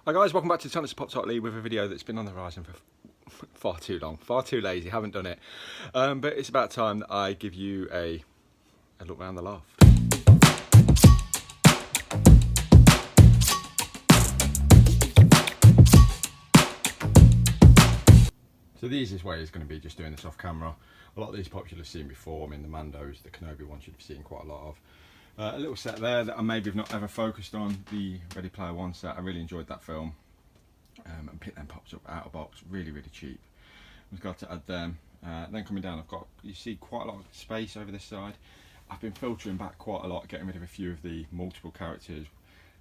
Hi guys, welcome back to the channel. It's Pop Top Lee with a video that's been on the horizon for far too long, far too lazy, haven't done it. But it's about time that I give you a look around the loft. So the easiest way is going to be just doing this off camera. A lot of these pops you'll have seen before. I mean, the Mandos, the Kenobi ones you've seen quite a lot of. A little set there that I maybe have not ever focused on, the Ready Player One set. I really enjoyed that film. And picked them pops up out of box, really cheap. I've got to add them. Then coming down, I've got, you see quite a lot of space over this side. I've been filtering back quite a lot, getting rid of a few of the multiple characters.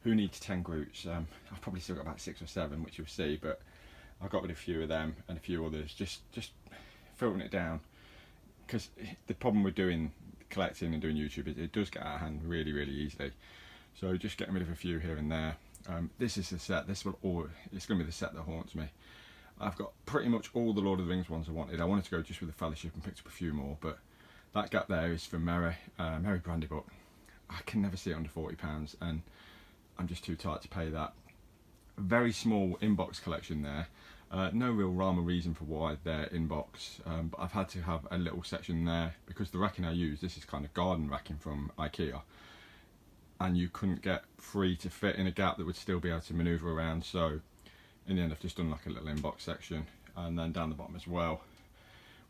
Who needs 10 Groots? I've probably still got about 6 or 7, which you'll see, but I've got rid of a few of them and a few others, just filtering it down. Because the problem with doing collecting and doing YouTube is it does get out of hand really easily. So just getting rid of a few here and there. This is the set. It's going to be the set that haunts me. I've got pretty much all the Lord of the Rings ones I wanted. I wanted to go just with the Fellowship and picked up a few more, but that gap there is for Merry Brandy book. I can never see it under £40, and I'm just too tight to pay that. A very small inbox collection there. No real rhyme or reason for why they're inbox, but I've had to have a little section there because the racking I use, this is kind of garden racking from IKEA. And you couldn't get free to fit in a gap that would still be able to manoeuvre around, so in the end I've just done like a little inbox section. And then down the bottom as well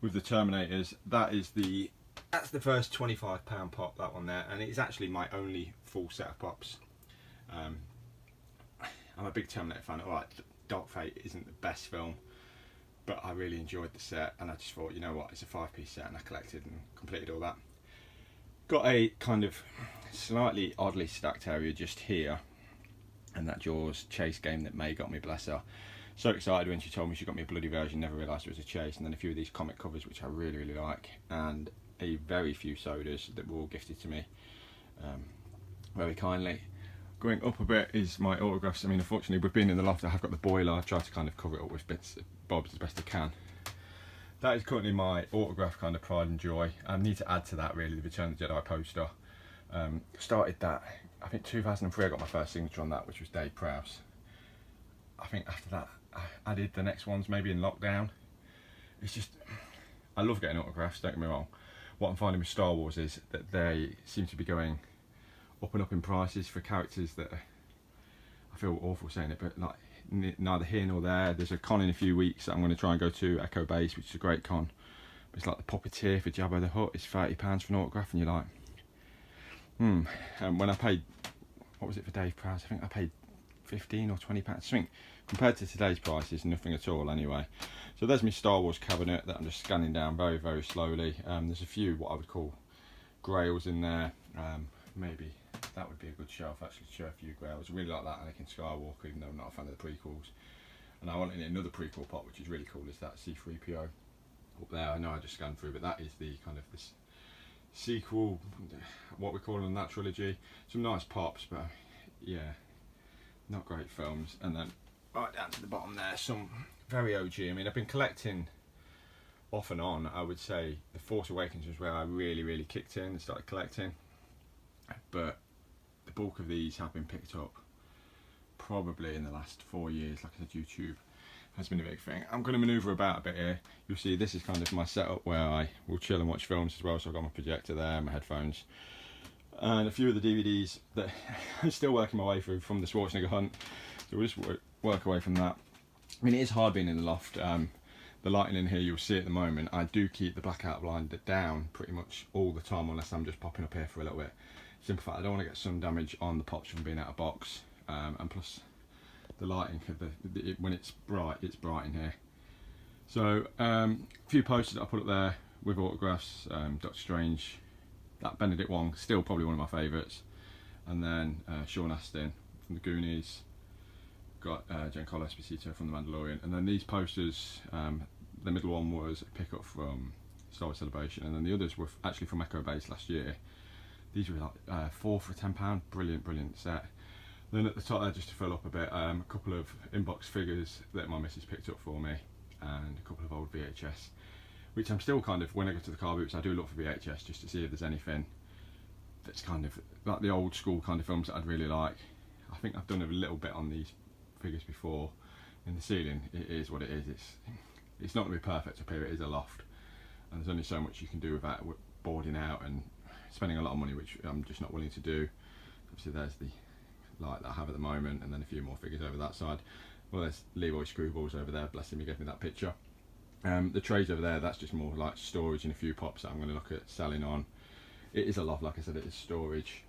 with the Terminators, that's the first £25 pop, that one there, and it's actually my only full set of pops. I'm a big Terminator fan. Alright, Dark Fate isn't the best film, but I really enjoyed the set, and I just thought, you know what, it's a 5-piece set, and I collected and completed all that. Got a kind of slightly oddly stacked area just here, and that Jaws chase game that May got me, bless her. So excited when she told me she got me a bloody version, never realised it was a chase. And then a few of these comic covers which I really like, and a very few sodas that were all gifted to me very kindly. Going up a bit is my autographs. I mean, unfortunately with being in the loft I have got the boiler. I try to kind of cover it up with bits bobs as best I can. That is currently my autograph kind of pride and joy. I need to add to that really the Return of the Jedi poster. Started that, I think 2003 I got my first signature on that, which was Dave Prowse. I think after that I added the next ones maybe in lockdown. It's just, I love getting autographs, don't get me wrong. What I'm finding with Star Wars is that they seem to be going up and up in prices for characters that I feel awful saying it, but like neither here nor there. There's a con in a few weeks that I'm going to try and go to, Echo Base, which is a great con. But it's like the Puppeteer for Jabba the Hutt is £30 for an autograph, and you're like, when I paid, what was it for Dave Prowse? I think I paid £15 or £20. I think compared to today's prices, nothing at all anyway. So there's my Star Wars cabinet that I'm just scanning down very slowly. There's a few what I would call grails in there. Maybe that would be a good shelf actually to show a few grails. I really like that Anakin Skywalker, even though I'm not a fan of the prequels. And I wanted another prequel pot, which is really cool, is that C-3PO up there. I know I just scanned through, but that is the kind of this sequel, what we're calling that trilogy. Some nice pops, but yeah, not great films. And then right down to the bottom there, some very OG. I mean, I've been collecting off and on. I would say The Force Awakens was where I really kicked in and started collecting, but the bulk of these have been picked up probably in the last 4 years. Like I said, YouTube has been a big thing. I'm going to manoeuvre about a bit here. You'll see this is kind of my setup where I will chill and watch films as well. So I've got my projector there, my headphones, and a few of the DVDs that I'm still working my way through from the Schwarzenegger hunt. So we'll just work away from that. I mean, it is hard being in the loft. The lighting in here, you'll see at the moment, I do keep the blackout blind down pretty much all the time, unless I'm just popping up here for a little bit. Simple fact, I don't want to get sun damage on the pops from being out of box, and plus the lighting, when it's bright in here. So a few posters that I put up there with autographs. Doctor Strange, that Benedict Wong, still probably one of my favourites, and then Sean Astin from the Goonies. Got Giancarlo Esposito from The Mandalorian, and then these posters, the middle one was a pick up from Star Wars Celebration, and then the others were actually from Echo Base last year. These were like 4 for £10, brilliant set. Then at the top there, just to fill up a bit, a couple of inbox figures that my missus picked up for me, and a couple of old VHS, which I'm still kind of, when I go to the car boots, I do look for VHS just to see if there's anything that's kind of like the old school kind of films that I'd really like. I think I've done a little bit on these figures before in the ceiling, it is what it is. It's not going to be perfect up here. It is a loft, and there's only so much you can do without boarding out and spending a lot of money, which I'm just not willing to do. Obviously there's the light that I have at the moment, and then a few more figures over that side. Well, there's Leroy Screwballs over there, bless him, he gave me that picture. The trays over there, that's just more like storage and a few pops that I'm going to look at selling on. It is a loft, like I said, it is storage.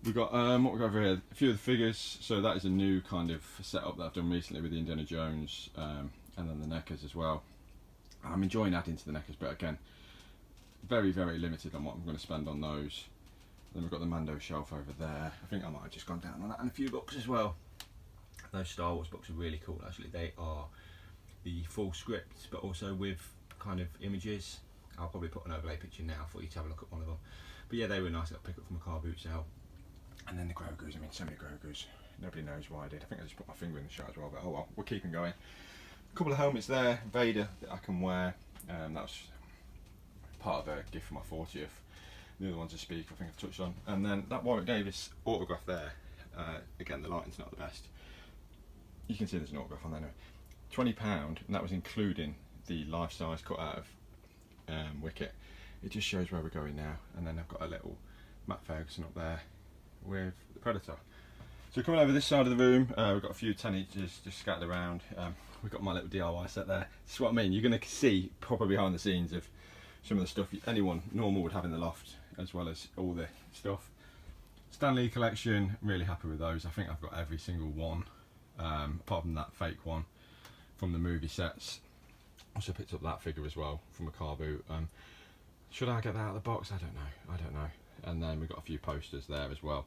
We've got what we've got over here, a few of the figures. So that is a new kind of setup that I've done recently with the Indiana Jones, and then the neckers as well. I'm enjoying adding to the neckers, but again, very, very limited on what I'm going to spend on those. Then we've got the Mando shelf over there. I think I might have just gone down on that, and a few books as well. Those Star Wars books are really cool, actually. They are the full script, but also with kind of images. I'll probably put an overlay picture now for you to have a look at one of them. But yeah, they were nice little pick up from a car boot sale. And then the Grogu's, I mean, so many Grogu's. Nobody knows why I did. I think I just put my finger in the shot as well, but oh well, we're keeping going. A couple of helmets there, Vader, that I can wear. That was part of a gift for my 40th. The other one's a speaker, I think I've touched on. And then that Warwick Davis autograph there. Again, the lighting's not the best. You can see there's an autograph on there now. £20, and that was including the life-size cut out of Wicket. It just shows where we're going now. And then I've got a little Matt Ferguson up there with the Predator. So coming over this side of the room, we've got a few 10 inches just scattered around. We've got my little DIY set there. This is what I mean, you're going to see proper behind the scenes of some of the stuff anyone normal would have in the loft, as well as all the stuff. Stanley collection, really happy with those. I think I've got every single one, apart from that fake one from the movie sets. Also picked up that figure as well from a car boot. Should I get that out of the box? I don't know. And then we've got a few posters there as well.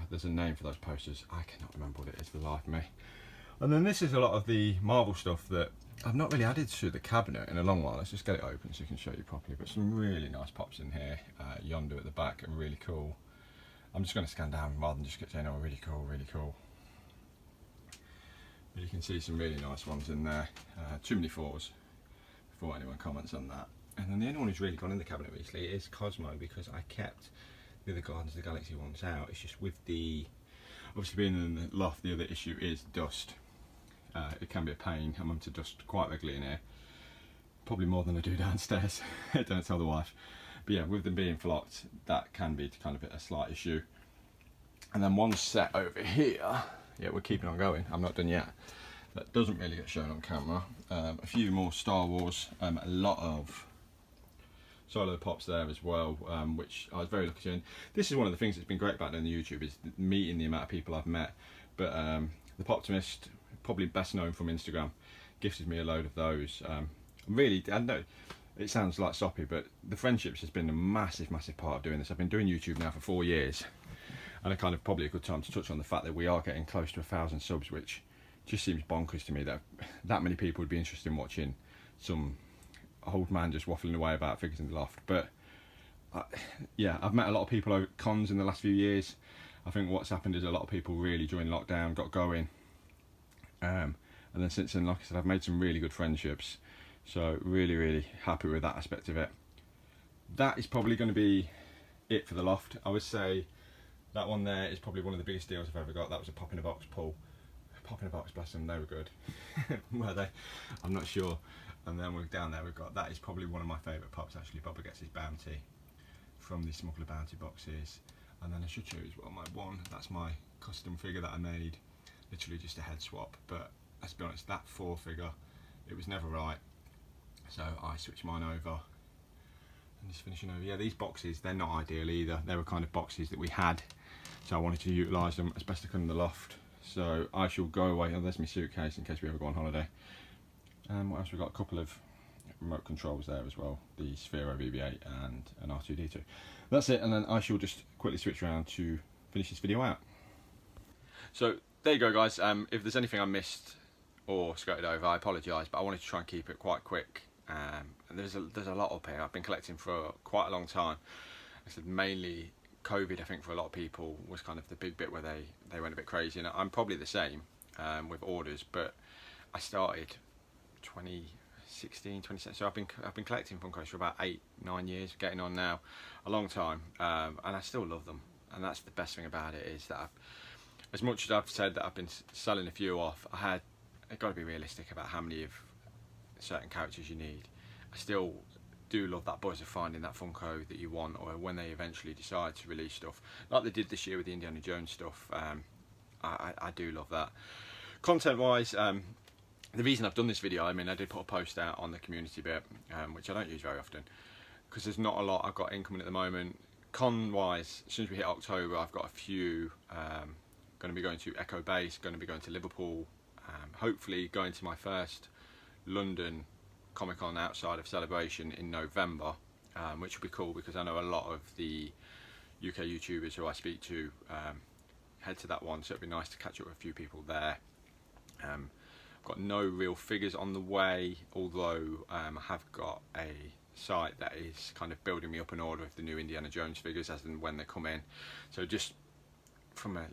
There's a name for those posters. I cannot remember what it is for the life of me. And then this is a lot of the Marvel stuff that I've not really added to the cabinet in a long while. Let's just get it open so I can show you properly. But some really nice pops in here. Yonder at the back are really cool. I'm just going to scan down rather than just get saying, oh, really cool, really cool. But you can see some really nice ones in there. Too many fours before anyone comments on that. And then the only one who's really gone in the cabinet recently is Cosmo, because I kept the other Guardians of the Galaxy ones out. It's just with the, obviously being in the loft, the other issue is dust. It can be a pain. I'm having to dust quite regularly in here, probably more than I do downstairs. Don't tell the wife. But yeah, with them being flocked, that can be kind of a slight issue. And then one set over here, yeah, we're keeping on going. I'm not done yet. That doesn't really get shown on camera. A few more Star Wars, a lot of solo pops there as well, which I was very lucky to. This is one of the things that's been great about doing the YouTube, is meeting the amount of people I've met. But the Poptimist, probably best known from Instagram, gifted me a load of those. Really, I know it sounds like soppy, but the friendships has been a massive part of doing this. I've been doing YouTube now for 4 years, and kind of probably a good time to touch on the fact that we are getting close to 1,000 subs, which just seems bonkers to me that many people would be interested in watching some old man just waffling away about figures in the loft. But yeah, I've met a lot of people at cons in the last few years. I think what's happened is a lot of people really during lockdown got going, and then since then, like I said, I've made some really good friendships, so really happy with that aspect of it. That is probably going to be it for the loft. I would say that one there is probably one of the biggest deals I've ever got. That was a pop in a box pull. Pop in a box, bless them, they were good. Were they? I'm not sure. And then we're down there, we've got, that is probably one of my favourite pops actually. Bubba gets his bounty from the Smuggler Bounty boxes. And then I should show you as well my one. That's my custom figure that I made, literally just a head swap. But let's be honest, that 4 figure, it was never right. So I switched mine over. And just finishing over. Yeah, these boxes, they're not ideal either. They were kind of boxes that we had, so I wanted to utilise them as best I could in the loft. So I shall go away. Oh, there's my suitcase in case we ever go on holiday. What else? We've got a couple of remote controls there as well, the Sphero BB-8 and an R2-D2. That's it, and then I shall just quickly switch around to finish this video out. So there you go, guys. If there's anything I missed or skirted over, I apologise, but I wanted to try and keep it quite quick. And there's a lot up here. I've been collecting for quite a long time. I said mainly COVID, I think, for a lot of people was kind of the big bit where they went a bit crazy, and I'm probably the same with orders. But I started 2016, 2017, so I've been collecting Funkos for about 8-9 years, getting on now, a long time, and I still love them. And that's the best thing about it, is that as much as I've said that I've been selling a few off, I've got to be realistic about how many of certain characters you need. I still do love that buzz of finding that Funko that you want, or when they eventually decide to release stuff like they did this year with the Indiana Jones stuff. I do love that. Content wise, the reason I've done this video, I mean, I did put a post out on the community bit, which I don't use very often because there's not a lot I've got incoming at the moment. Con wise, as soon as we hit October, I've got a few. Going to be going to Echo Base, going to be going to Liverpool, hopefully going to my first London Comic Con outside of Celebration in November, which will be cool because I know a lot of the UK YouTubers who I speak to head to that one, so it'd be nice to catch up with a few people there. I've got no real figures on the way, although I have got a site that is kind of building me up an order of the new Indiana Jones figures as and when they come in. So just from a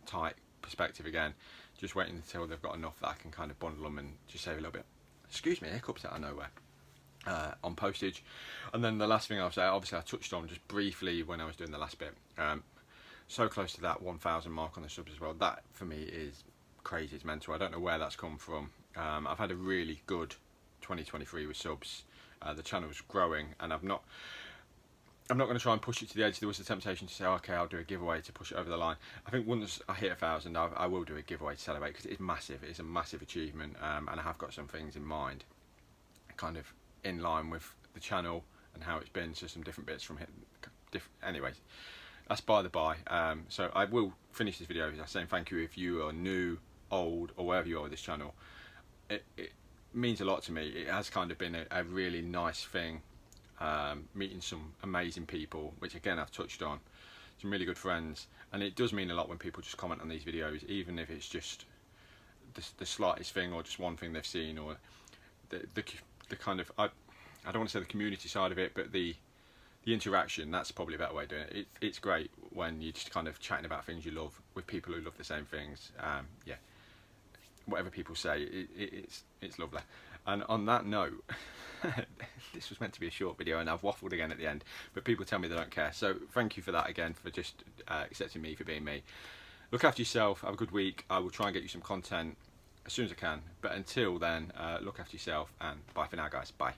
tight perspective again, just waiting until they've got enough that I can kind of bundle them and just save a little bit, excuse me, hiccups out of nowhere, on postage. And then the last thing I'll say, obviously I touched on just briefly when I was doing the last bit, so close to that 1,000 mark on the subs as well. That for me is crazy, it's mental. I don't know where that's come from. I've had a really good 2023 with subs. The channel's growing, and I'm not going to try and push it to the edge. There was the temptation to say, okay, I'll do a giveaway to push it over the line. I think once I hit 1,000, I will do a giveaway to celebrate, because it is massive. It is a massive achievement, and I have got some things in mind, kind of in line with the channel and how it's been. So some different bits from anyways, that's by the by. So I will finish this video by saying thank you if you are new, old, or wherever you are with this channel. It means a lot to me. It has kind of been a really nice thing. Meeting some amazing people, which again I've touched on, some really good friends, and it does mean a lot when people just comment on these videos, even if it's just the slightest thing, or just one thing they've seen, or the kind of, I don't want to say the community side of it, but the interaction. That's probably a better way of doing it. It's great when you're just kind of chatting about things you love with people who love the same things. Yeah, whatever people say, it's lovely. And on that note, this was meant to be a short video, and I've waffled again at the end, but people tell me they don't care, so thank you for that again, for just accepting me for being me. Look after yourself, have a good week. I will try and get you some content as soon as I can, but until then, look after yourself, and bye for now, guys. Bye.